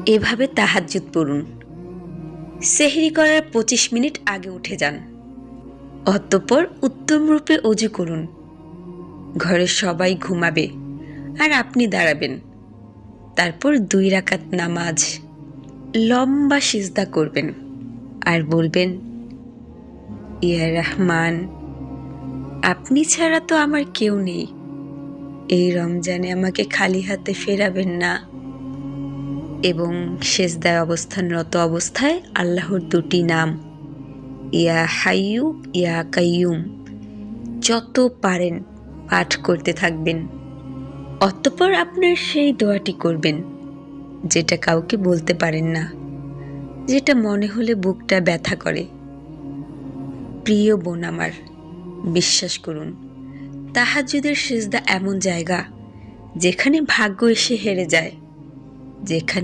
এভাবে তাহাজ্জুদ পড়ুন। সেহরি করার ২৫ মিনিট আগে উঠে যান। অতঃপর উত্তম রূপে অজু করুন। ঘরের সবাই ঘুমাবে আর আপনি দাঁড়াবেন। তারপর ২ রাকাত নামাজ, লম্বা সিজদা করবেন আর বলবেন, ইয়া রহমান, আপনি ছাড়া তো আমার কেউ নেই। এই রমজানে আমাকে খালি হাতে ফেরাবেন না। এবং সেজদায় অবস্থানরত অবস্থায় আল্লাহর ২টি নাম, ইয়া হাইয়ু ইয়া কাইয়ুম, যত পারেন পাঠ করতে থাকবেন। অতঃপর আপনার সেই দোয়াটি করবেন যেটা কাউকে বলতে পারেন না, যেটা মনে হলে বুকটা ব্যথা করে। প্রিয় বোন আমার, বিশ্বাস করুন, তাহাজ্জুদের সিজদা এমন জায়গা যেখানে ভাগ্য এসে হেরে যায়, যেখানে